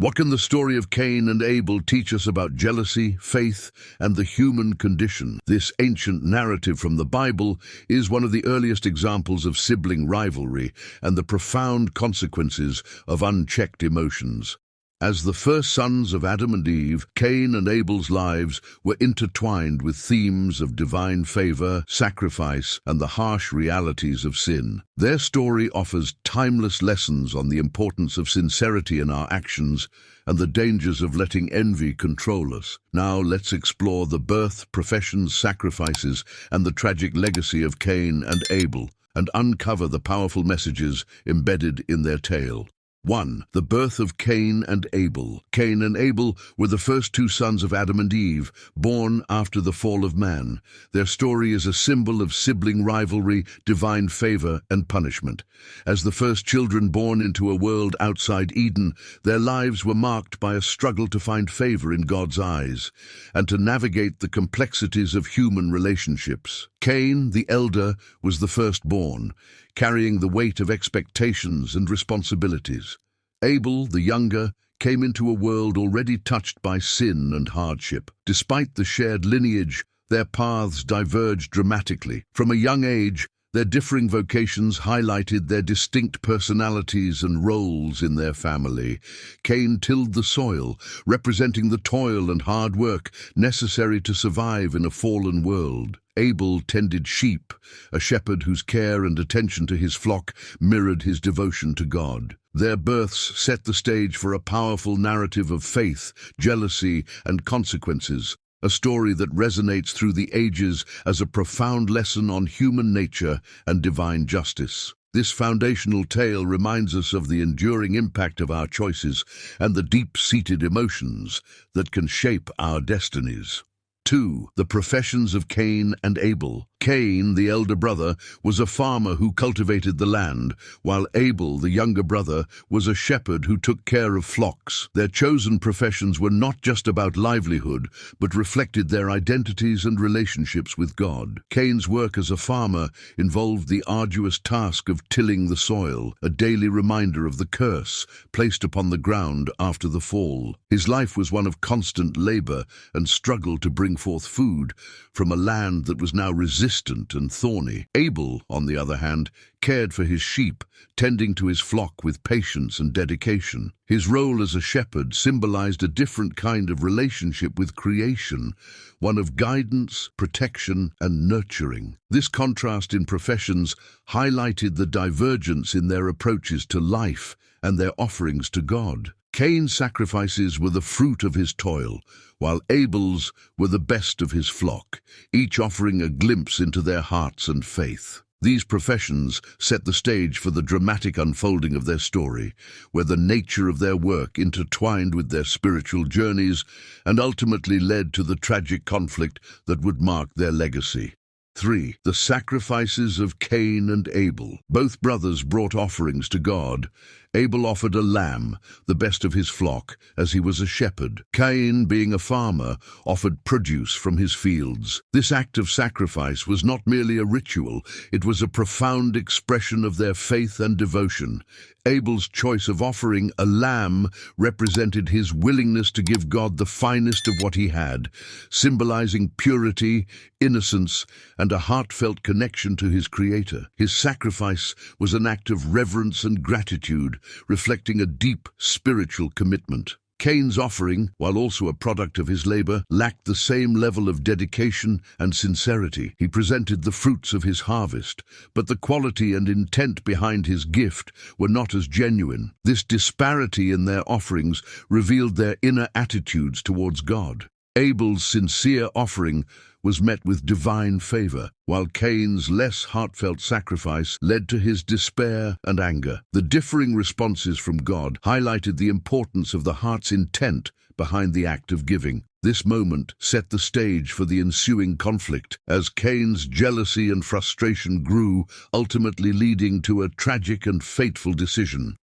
What can the story of Cain and Abel teach us about jealousy, faith, and the human condition? This ancient narrative from the Bible is one of the earliest examples of sibling rivalry and the profound consequences of unchecked emotions. As the first sons of Adam and Eve, Cain and Abel's lives were intertwined with themes of divine favor, sacrifice, and the harsh realities of sin. Their story offers timeless lessons on the importance of sincerity in our actions and the dangers of letting envy control us. Now let's explore the birth, professions, sacrifices, and the tragic legacy of Cain and Abel, and uncover the powerful messages embedded in their tale. 1. The birth of Cain and Abel. Cain and Abel were the first two sons of Adam and Eve, born after the fall of man. Their story is a symbol of sibling rivalry, divine favor, and punishment. As the first children born into a world outside Eden, their lives were marked by a struggle to find favor in God's eyes, and to navigate the complexities of human relationships. Cain, the elder, was the firstborn, carrying the weight of expectations and responsibilities. Abel, the younger, came into a world already touched by sin and hardship. Despite the shared lineage, their paths diverged dramatically. From a young age, their differing vocations highlighted their distinct personalities and roles in their family. Cain tilled the soil, representing the toil and hard work necessary to survive in a fallen world. Abel tended sheep, a shepherd whose care and attention to his flock mirrored his devotion to God. Their births set the stage for a powerful narrative of faith, jealousy, and consequences, a story that resonates through the ages as a profound lesson on human nature and divine justice. This foundational tale reminds us of the enduring impact of our choices and the deep-seated emotions that can shape our destinies. 2. The professions of Cain and Abel. Cain, the elder brother, was a farmer who cultivated the land, while Abel, the younger brother, was a shepherd who took care of flocks. Their chosen professions were not just about livelihood, but reflected their identities and relationships with God. Cain's work as a farmer involved the arduous task of tilling the soil, a daily reminder of the curse placed upon the ground after the fall. His life was one of constant labor and struggle to bring forth food from a land that was now resistant and thorny. Abel, on the other hand, cared for his sheep, tending to his flock with patience and dedication. His role as a shepherd symbolized a different kind of relationship with creation, one of guidance, protection, and nurturing. This contrast in professions highlighted the divergence in their approaches to life and their offerings to God. Cain's sacrifices were the fruit of his toil, while Abel's were the best of his flock, each offering a glimpse into their hearts and faith. These professions set the stage for the dramatic unfolding of their story, where the nature of their work intertwined with their spiritual journeys and ultimately led to the tragic conflict that would mark their legacy. 3. The sacrifices of Cain and Abel. Both brothers brought offerings to God. Abel offered a lamb, the best of his flock, as he was a shepherd. Cain, being a farmer, offered produce from his fields. This act of sacrifice was not merely a ritual, it was a profound expression of their faith and devotion. Abel's choice of offering a lamb represented his willingness to give God the finest of what he had, symbolizing purity, innocence, and a heartfelt connection to his Creator. His sacrifice was an act of reverence and gratitude, reflecting a deep spiritual commitment. Cain's offering, while also a product of his labor, lacked the same level of dedication and sincerity. He presented the fruits of his harvest, but the quality and intent behind his gift were not as genuine. This disparity in their offerings revealed their inner attitudes towards God. Abel's sincere offering was met with divine favor, while Cain's less heartfelt sacrifice led to his despair and anger. The differing responses from God highlighted the importance of the heart's intent behind the act of giving. This moment set the stage for the ensuing conflict, as Cain's jealousy and frustration grew, ultimately leading to a tragic and fateful decision.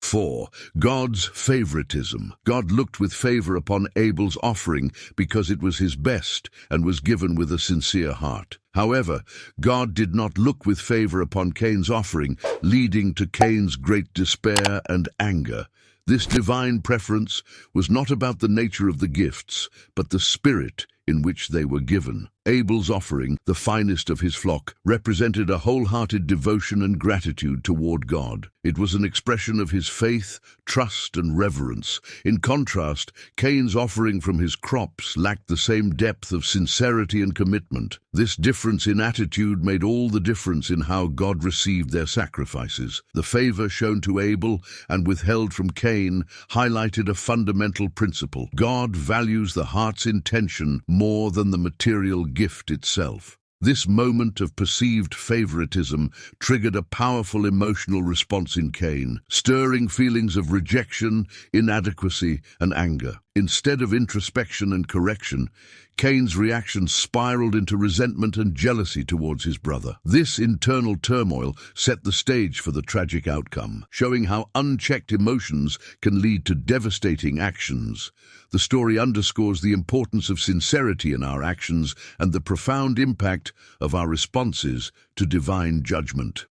4. God's favoritism. God looked with favor upon Abel's offering because it was his best and was given with a sincere heart. However, God did not look with favor upon Cain's offering, leading to Cain's great despair and anger. This divine preference was not about the nature of the gifts, but the spirit in which they were given. Abel's offering, the finest of his flock, represented a wholehearted devotion and gratitude toward God. It was an expression of his faith, trust, and reverence. In contrast, Cain's offering from his crops lacked the same depth of sincerity and commitment. This difference in attitude made all the difference in how God received their sacrifices. The favor shown to Abel and withheld from Cain highlighted a fundamental principle. God values the heart's intention more than the material gift itself. This moment of perceived favoritism triggered a powerful emotional response in Cain, stirring feelings of rejection, inadequacy, and anger. Instead of introspection and correction, Cain's reaction spiraled into resentment and jealousy towards his brother. This internal turmoil set the stage for the tragic outcome, showing how unchecked emotions can lead to devastating actions. The story underscores the importance of sincerity in our actions and the profound impact of our responses to divine judgment.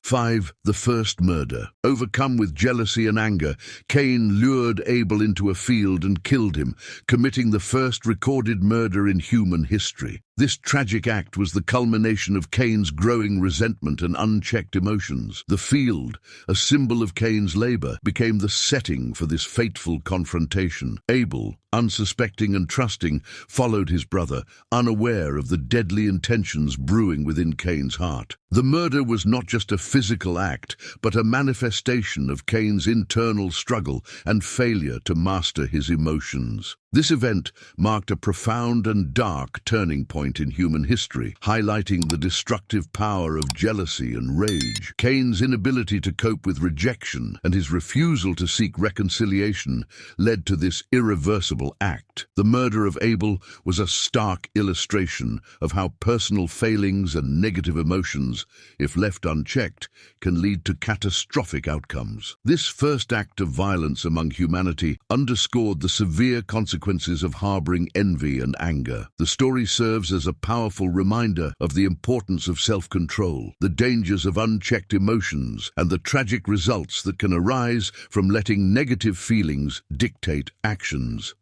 5. The first murder. Overcome with jealousy and anger, Cain lured Abel into a field and killed him, committing the first recorded murder in human history. This tragic act was the culmination of Cain's growing resentment and unchecked emotions. The field, a symbol of Cain's labor, became the setting for this fateful confrontation. Abel, unsuspecting and trusting, followed his brother, unaware of the deadly intentions brewing within Cain's heart. The murder was not just a physical act, but a manifestation of Cain's internal struggle and failure to master his emotions. This event marked a profound and dark turning point in human history, highlighting the destructive power of jealousy and rage. Cain's inability to cope with rejection and his refusal to seek reconciliation led to this irreversible act. The murder of Abel was a stark illustration of how personal failings and negative emotions, if left unchecked, can lead to catastrophic outcomes. This first act of violence among humanity underscored the severe consequences of harboring envy and anger. The story serves as a powerful reminder of the importance of self-control, the dangers of unchecked emotions, and the tragic results that can arise from letting negative feelings dictate actions.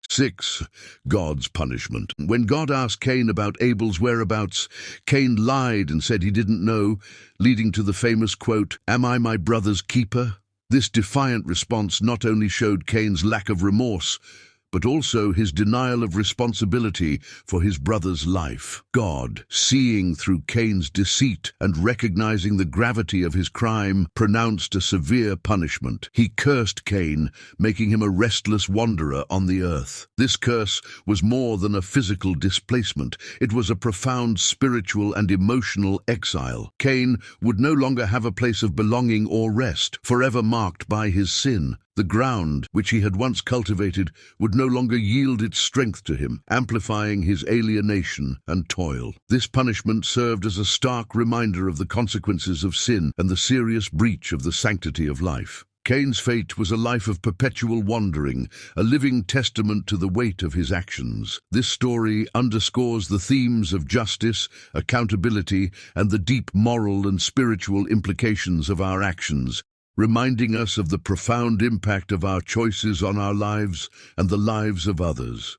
6. God's punishment. When God asked Cain about Abel's whereabouts, Cain lied and said he didn't know, leading to the famous quote, "Am I my brother's keeper?" This defiant response not only showed Cain's lack of remorse, but also his denial of responsibility for his brother's life. God, seeing through Cain's deceit and recognizing the gravity of his crime, pronounced a severe punishment. He cursed Cain, making him a restless wanderer on the earth. This curse was more than a physical displacement. It was a profound spiritual and emotional exile. Cain would no longer have a place of belonging or rest, forever marked by his sin. The ground, which he had once cultivated, would no longer yield its strength to him, amplifying his alienation and toil. This punishment served as a stark reminder of the consequences of sin and the serious breach of the sanctity of life. Cain's fate was a life of perpetual wandering, a living testament to the weight of his actions. This story underscores the themes of justice, accountability, and the deep moral and spiritual implications of our actions, reminding us of the profound impact of our choices on our lives and the lives of others.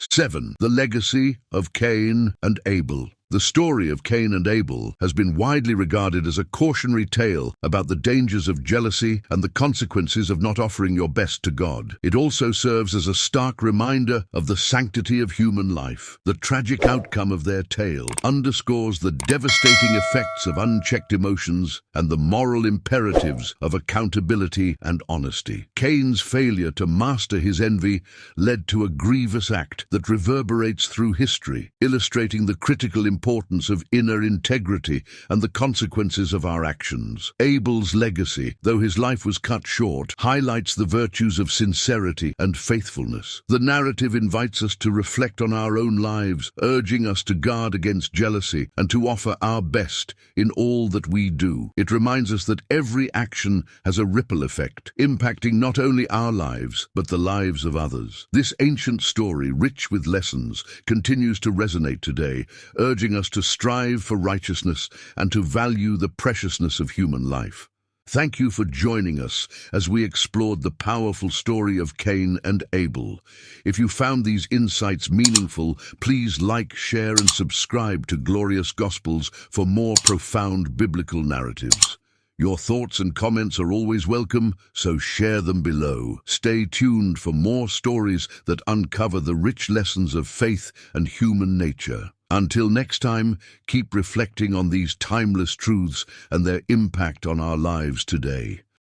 7. The legacy of Cain and Abel. The story of Cain and Abel has been widely regarded as a cautionary tale about the dangers of jealousy and the consequences of not offering your best to God. It also serves as a stark reminder of the sanctity of human life. The tragic outcome of their tale underscores the devastating effects of unchecked emotions and the moral imperatives of accountability and honesty. Cain's failure to master his envy led to a grievous act that reverberates through history, illustrating the critical importance of inner integrity and the consequences of our actions. Abel's legacy, though his life was cut short, highlights the virtues of sincerity and faithfulness. The narrative invites us to reflect on our own lives, urging us to guard against jealousy and to offer our best in all that we do. It reminds us that every action has a ripple effect, impacting not only our lives, but the lives of others. This ancient story, rich with lessons, continues to resonate today, urging us to strive for righteousness and to value the preciousness of human life. Thank you for joining us as we explored the powerful story of Cain and Abel. If you found these insights meaningful, please like, share, and subscribe to Glorious Gospels for more profound biblical narratives. Your thoughts and comments are always welcome, so share them below. Stay tuned for more stories that uncover the rich lessons of faith and human nature. Until next time, keep reflecting on these timeless truths and their impact on our lives today.